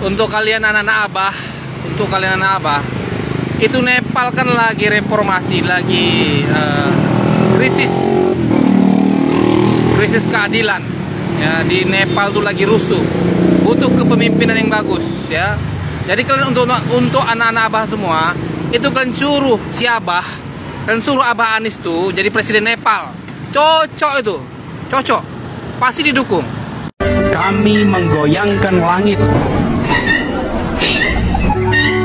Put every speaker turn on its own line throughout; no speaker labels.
untuk kalian anak-anak Abah, itu Nepal kan lagi reformasi, lagi krisis keadilan ya. Di Nepal tuh lagi rusuh, butuh kepemimpinan yang bagus ya. Jadi kalian untuk anak-anak Abah semua, itu kalian suruh si Abah, kalian suruh Abah Anies tuh jadi presiden Nepal. Cocok itu, cocok, pasti didukung.
Kami menggoyangkan langit,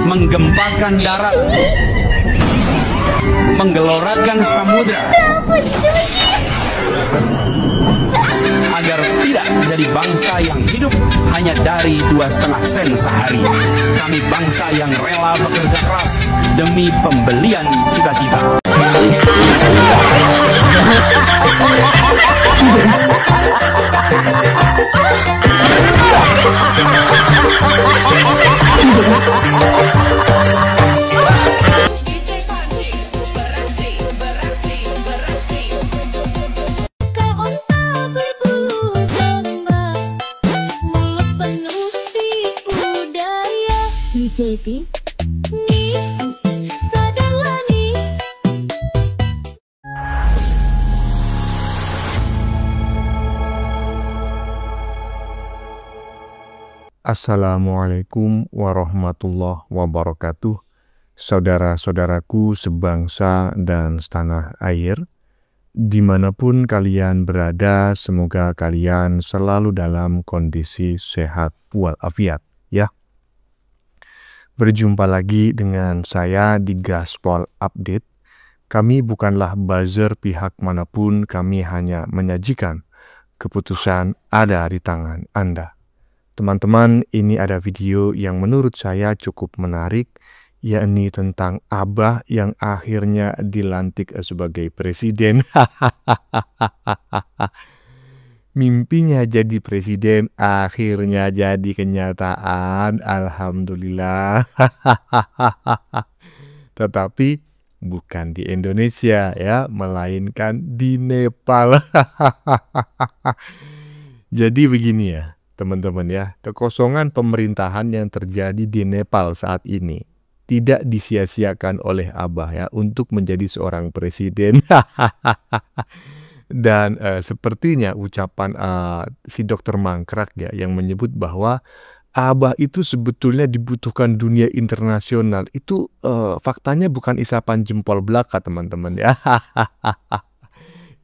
menggempakan darat, menggelorakan samudra, agar tidak jadi bangsa yang hidup hanya dari 2,5 sen sehari. Kami bangsa yang rela bekerja keras demi pembelian cita-cita.
JP Nis, sadarlah Nis.
Assalamualaikum warahmatullahi wabarakatuh. Saudara-saudaraku sebangsa dan setanah air, dimanapun kalian berada, semoga kalian selalu dalam kondisi sehat walafiat ya. Berjumpa lagi dengan saya di Gaspol Update. Kami bukanlah buzzer pihak manapun, kami hanya menyajikan keputusan ada di tangan Anda. Teman-teman, ini ada video yang menurut saya cukup menarik, yakni tentang Abah yang akhirnya dilantik sebagai presiden. Mimpinya jadi presiden akhirnya jadi kenyataan, alhamdulillah. Tetapi bukan di Indonesia ya, melainkan di Nepal. Jadi begini ya teman-teman ya, kekosongan pemerintahan yang terjadi di Nepal saat ini tidak disia-siakan oleh Abah ya untuk menjadi seorang presiden. Dan sepertinya ucapan si Dr. Mangkrak ya yang menyebut bahwa Abah itu sebetulnya dibutuhkan dunia internasional, itu faktanya bukan isapan jempol belaka teman-teman ya.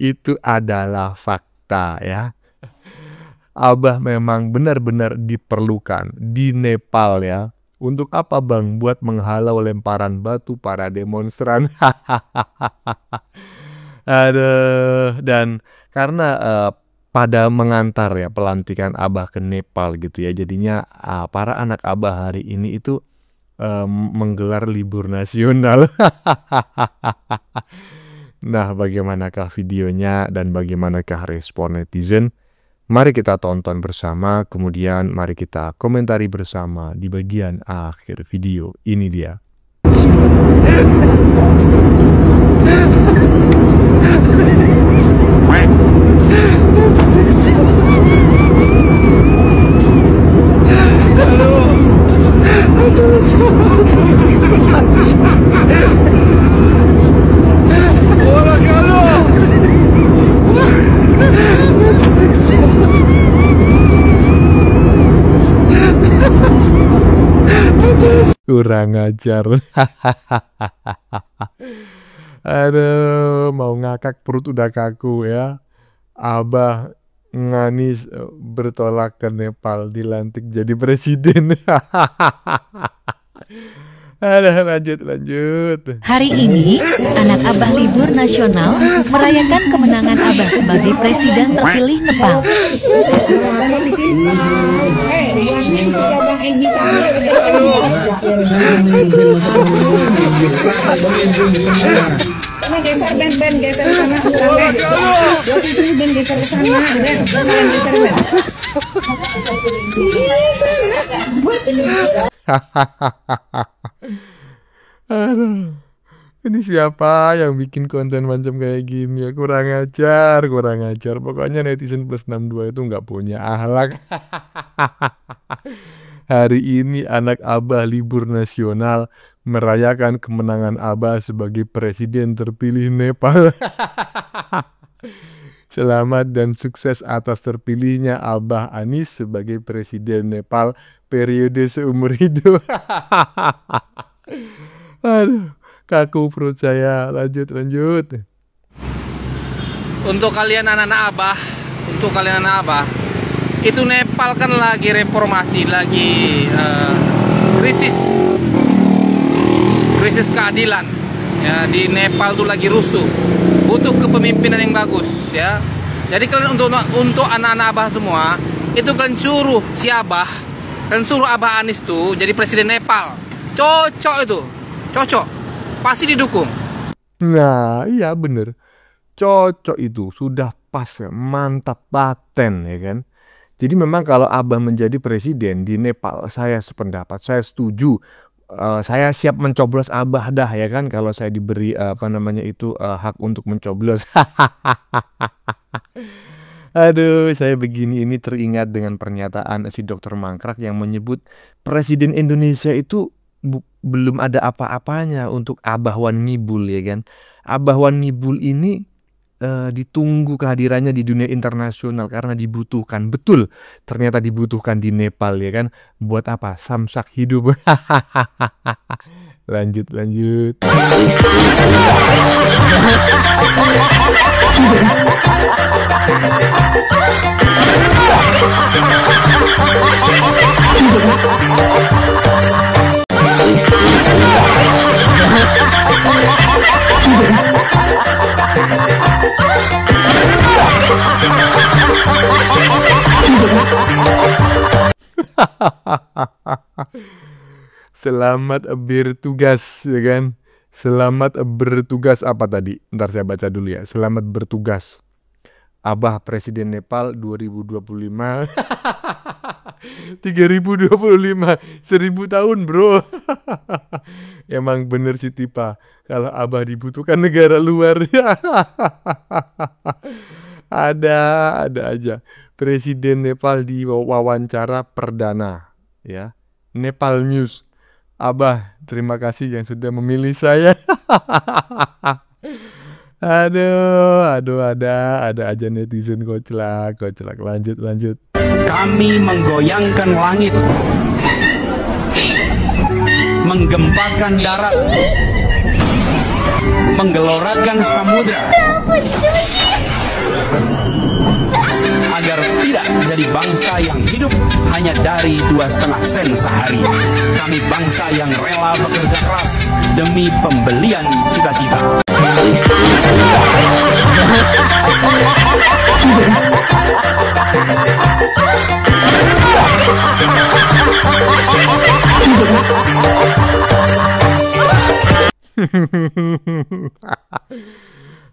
Itu adalah fakta ya. Abah memang benar-benar diperlukan di Nepal ya. Untuk apa Bang? Buat menghalau lemparan batu para demonstran. Aduh, dan karena pada mengantar ya pelantikan Abah ke Nepal gitu ya, jadinya para anak Abah hari ini itu menggelar libur nasional. Nah, bagaimanakah videonya dan bagaimanakah respon netizen? Mari kita tonton bersama, kemudian mari kita komentari bersama di bagian akhir video. Ini dia. Kurang ajar. Aduh, mau ngakak perut udah kaku ya. Abah Anies bertolak ke Nepal, dilantik jadi presiden. Aduh, lanjut.
Hari ini, anak Abah libur nasional merayakan kemenangan Abah sebagai presiden terpilih Nepal.
Geser Ben geser ke sana Ben. Ben geser ke sana Ben geser Ben.
Aduh, Ini siapa yang bikin konten macam kayak gini ya? Kurang ajar, kurang ajar. Pokoknya netizen plus 62 itu nggak punya akhlak. Hari ini anak Abah libur nasional merayakan kemenangan Abah sebagai presiden terpilih Nepal. Selamat dan sukses atas terpilihnya Abah Anies sebagai presiden Nepal periode seumur hidup. Aduh, kaku perut saya. Lanjut.
Untuk kalian anak-anak Abah, itu Nepal kan lagi reformasi, lagi krisis keadilan. Ya, di Nepal tuh lagi rusuh, butuh kepemimpinan yang bagus, ya. Jadi kalian untuk anak-anak Abah semua, itu kalian suruh Abah Anies tuh jadi presiden Nepal. Cocok, pasti didukung.
Nah, iya bener. Cocok itu, sudah pas, mantap, paten ya kan. Jadi memang kalau Abah menjadi presiden di Nepal, saya sependapat, saya setuju. Saya siap mencoblos Abah dah ya kan, kalau saya diberi hak untuk mencoblos. Aduh, saya begini ini teringat dengan pernyataan si Dr. Mangkrak yang menyebut presiden Indonesia itu belum ada apa-apanya untuk Abah Wan Ngibul ya kan. Abah Wan Ngibul ini ditunggu kehadirannya di dunia internasional karena dibutuhkan. Betul, ternyata dibutuhkan di Nepal ya kan. Buat apa? Samsak hidup. Lanjut. Selamat bertugas ya kan. Selamat bertugas apa tadi? Ntar saya baca dulu ya. Selamat bertugas Abah Presiden Nepal 2025. 3025, 1000 tahun bro. Emang bener sih Tipa, kalau Abah dibutuhkan negara luar. Ada aja. Presiden Nepal di wawancara perdana ya. Nepal News. Abah, terima kasih yang sudah memilih saya. Aduh, ada aja netizen koclak. Lanjut.
Kami menggoyangkan langit, menggempakan darat, menggelorakan samudra, agar tidak jadi bangsa yang hidup hanya dari 2,5 sen sehari. Kami bangsa yang rela bekerja keras demi pembelian cita-cita.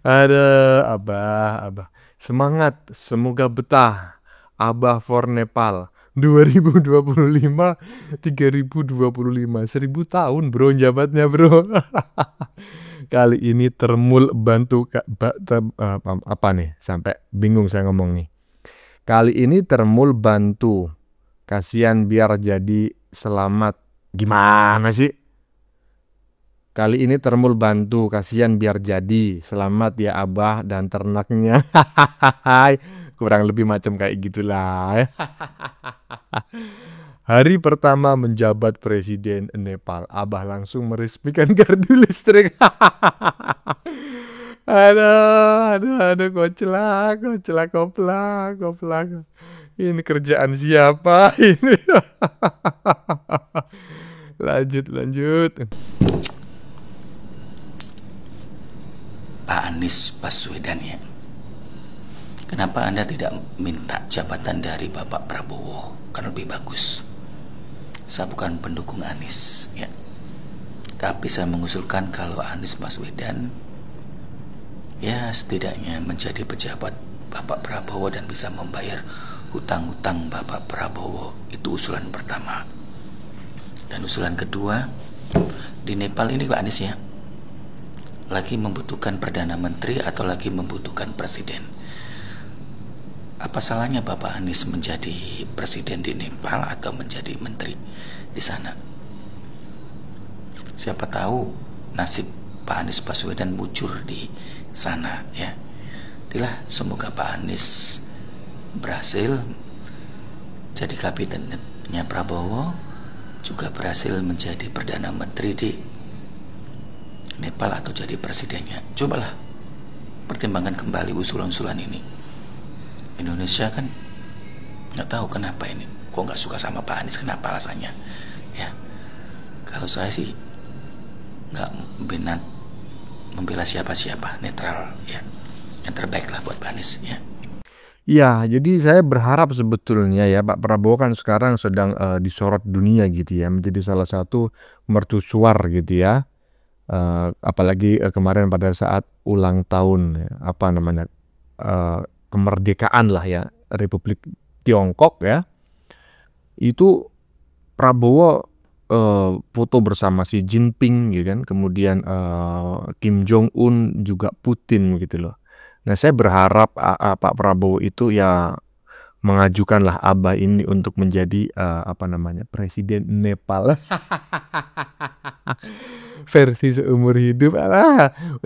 Ada Abah. Semangat, semoga betah. Abah for Nepal 2025 3025, 1000 tahun bro jabatnya bro. Kali ini Termul bantu apa nih, sampai bingung saya ngomong nih. Kali ini Termul bantu, kasihan biar jadi selamat. Gimana sih? Kali ini Termul bantu, kasihan biar jadi selamat ya Abah dan ternaknya. Kurang lebih macam kayak gitulah. Hari pertama menjabat presiden Nepal, Abah langsung meresmikan gardu listrik. Aduh, koplak. Ini kerjaan siapa ini? Lanjut.
Pak Anies Baswedan ya, kenapa Anda tidak minta jabatan dari Bapak Prabowo? Kan lebih bagus. Saya bukan pendukung Anies ya, tapi saya mengusulkan kalau Anies Baswedan ya setidaknya menjadi pejabat Bapak Prabowo dan bisa membayar hutang-hutang Bapak Prabowo. Itu usulan pertama. Dan usulan kedua, di Nepal ini Pak Anies ya, lagi membutuhkan Perdana Menteri atau lagi membutuhkan Presiden? Apa salahnya Bapak Anies menjadi Presiden di Nepal atau menjadi Menteri di sana? Siapa tahu nasib Pak Anies Baswedan mujur di sana ya. Itulah, semoga Pak Anies berhasil jadi kabinetnya Prabowo, juga berhasil menjadi Perdana Menteri di Nepal atau jadi presidennya. Cobalah pertimbangkan kembali usulan-usulan ini. Indonesia kan nggak tahu kenapa ini kok nggak suka sama Pak Anies, kenapa alasannya ya. Kalau saya sih nggak membela siapa-siapa, netral ya, yang terbaik lah buat Pak Anies ya.
Ya, jadi saya berharap sebetulnya ya Pak Prabowo kan sekarang sedang disorot dunia gitu ya, menjadi salah satu mercusuar gitu ya. Apalagi kemarin pada saat ulang tahun kemerdekaan lah ya Republik Tiongkok ya. Itu Prabowo foto bersama Xi Jinping gitu kan, kemudian Kim Jong Un juga Putin gitu loh. Nah, saya berharap Pak Prabowo itu ya mengajukanlah Abah ini untuk menjadi Presiden Nepal. Versi seumur hidup.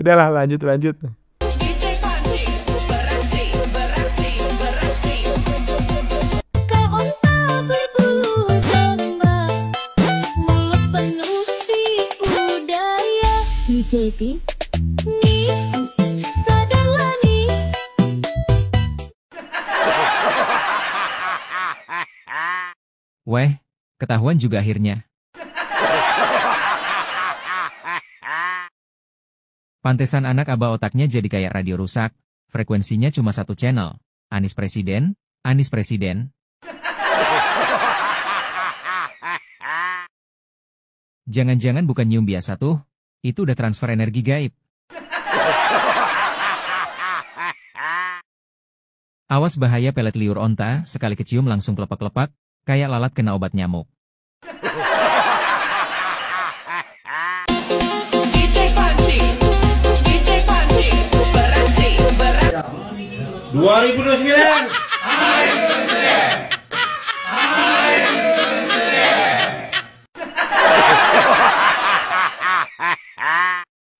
Udahlah lanjut.
JP Nis sadarlah Nis.
Weh, ketahuan juga akhirnya. Pantesan anak Abah otaknya jadi kayak radio rusak, frekuensinya cuma satu channel. Anies Presiden, Anies Presiden. Jangan-jangan bukan nyium biasa tuh, itu udah transfer energi gaib. Awas bahaya pelet liur onta, sekali kecium langsung kelepak-kelepak, kayak lalat kena obat nyamuk.
DJ Panji beraksi
2029.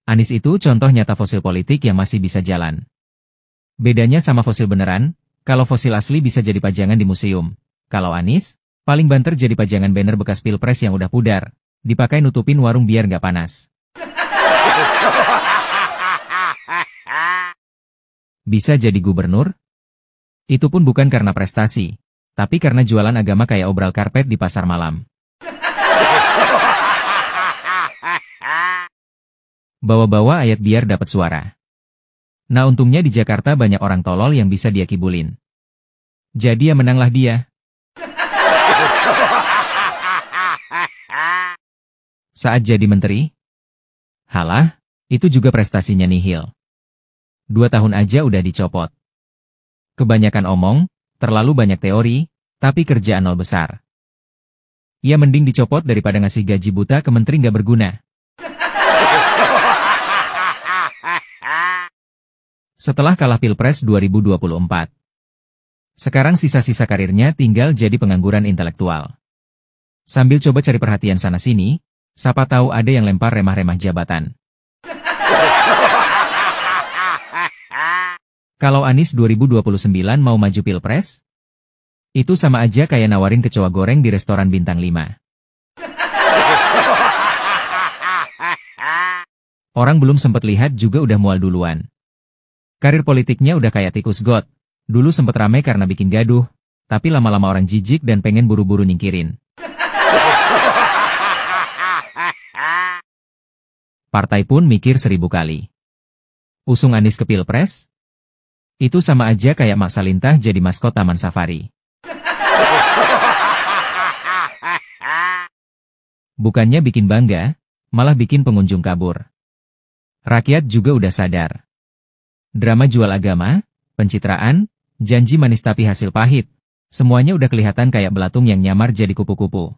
Anies itu contoh nyata fosil politik yang masih bisa jalan. Bedanya sama fosil beneran, kalau fosil asli bisa jadi pajangan di museum. Kalau Anies, paling banter jadi pajangan banner bekas pilpres yang udah pudar, dipakai nutupin warung biar nggak panas. Bisa jadi gubernur? Itu pun bukan karena prestasi, tapi karena jualan agama kayak obral karpet di pasar malam. Bawa-bawa ayat biar dapat suara. Nah, untungnya di Jakarta banyak orang tolol yang bisa dia kibulin. Jadi ya menanglah dia. Saat jadi menteri? Halah, itu juga prestasinya nihil. 2 tahun aja udah dicopot. Kebanyakan omong, terlalu banyak teori, tapi kerjaan nol besar. Ya mending dicopot daripada ngasih gaji buta ke menteri nggak berguna. Setelah kalah Pilpres 2024. Sekarang sisa-sisa karirnya tinggal jadi pengangguran intelektual. Sambil coba cari perhatian sana-sini, siapa tahu ada yang lempar remah-remah jabatan. Kalau Anies 2029 mau maju Pilpres, itu sama aja kayak nawarin kecoa goreng di restoran bintang 5. Orang belum sempat lihat juga udah mual duluan. Karir politiknya udah kayak tikus got. Dulu sempet rame karena bikin gaduh, tapi lama-lama orang jijik dan pengen buru-buru nyingkirin. Partai pun mikir 1000 kali. Usung Anies ke Pilpres? Itu sama aja kayak Mak Salintah jadi maskot Taman Safari. Bukannya bikin bangga, malah bikin pengunjung kabur. Rakyat juga udah sadar. Drama jual agama, pencitraan, janji manis tapi hasil pahit. Semuanya udah kelihatan kayak belatung yang nyamar jadi kupu-kupu.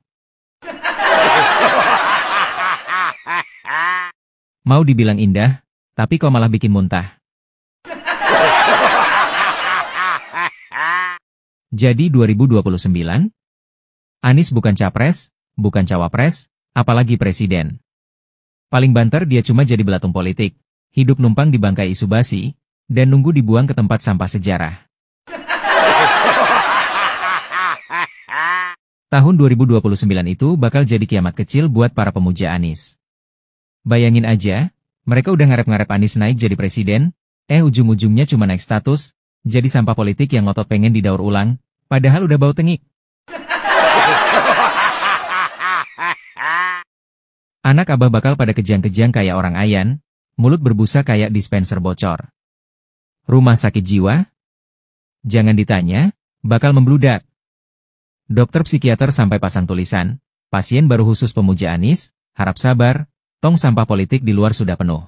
Mau dibilang indah, Tapi kok malah bikin muntah. Jadi 2029, Anies bukan capres, bukan cawapres, apalagi presiden. Paling banter dia cuma jadi belatung politik, hidup numpang di bangkai isu basi, dan nunggu dibuang ke tempat sampah sejarah. Tahun 2029 itu bakal jadi kiamat kecil buat para pemuja Anies. Bayangin aja, mereka udah ngarep-ngarep Anies naik jadi presiden, ujung-ujungnya cuma naik status, jadi sampah politik yang ngotot pengen didaur ulang, padahal udah bau tengik. Anak abah bakal pada kejang-kejang kayak orang ayan, mulut berbusa kayak dispenser bocor. Rumah sakit jiwa? Jangan ditanya, bakal membludak. Dokter psikiater sampai pasang tulisan, pasien baru khusus pemuja Anies, harap sabar, tong sampah politik di luar sudah penuh.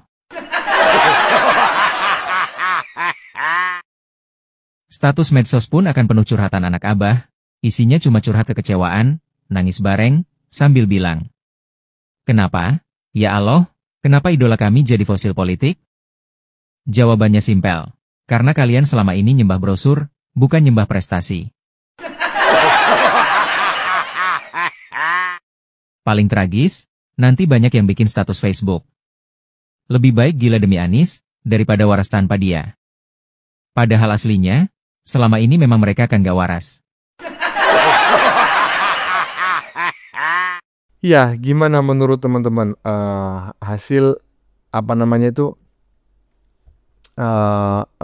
Status medsos pun akan penuh curhatan anak abah, isinya cuma curhat kekecewaan, nangis bareng, sambil bilang, "Kenapa? Ya Allah, kenapa idola kami jadi fosil politik?" Jawabannya simpel, karena kalian selama ini nyembah brosur, bukan nyembah prestasi. Paling tragis, nanti banyak yang bikin status Facebook. Lebih baik gila demi Anies, daripada waras tanpa dia. Padahal aslinya, selama ini memang mereka kan gak waras.
Ya, gimana menurut teman-teman hasil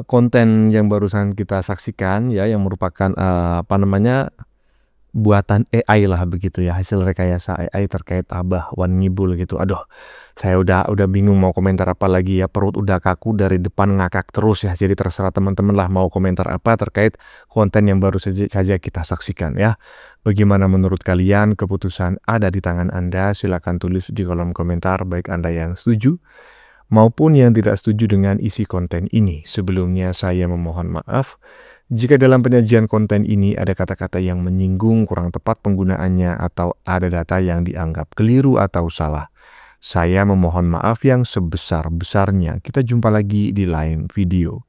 konten yang barusan kita saksikan ya, yang merupakan buatan AI lah begitu ya, hasil rekayasa AI terkait Abah Wan Ngibul gitu. Aduh, saya udah bingung mau komentar apa lagi ya, perut udah kaku dari depan ngakak terus ya. Jadi terserah teman-teman lah mau komentar apa terkait konten yang baru saja kita saksikan ya. Bagaimana menurut kalian? Keputusan ada di tangan Anda. Silakan tulis di kolom komentar baik Anda yang setuju maupun yang tidak setuju dengan isi konten ini. Sebelumnya saya memohon maaf jika dalam penyajian konten ini ada kata-kata yang menyinggung, kurang tepat penggunaannya, atau ada data yang dianggap keliru atau salah. Saya memohon maaf yang sebesar-besarnya. Kita jumpa lagi di lain video.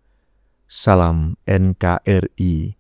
Salam NKRI.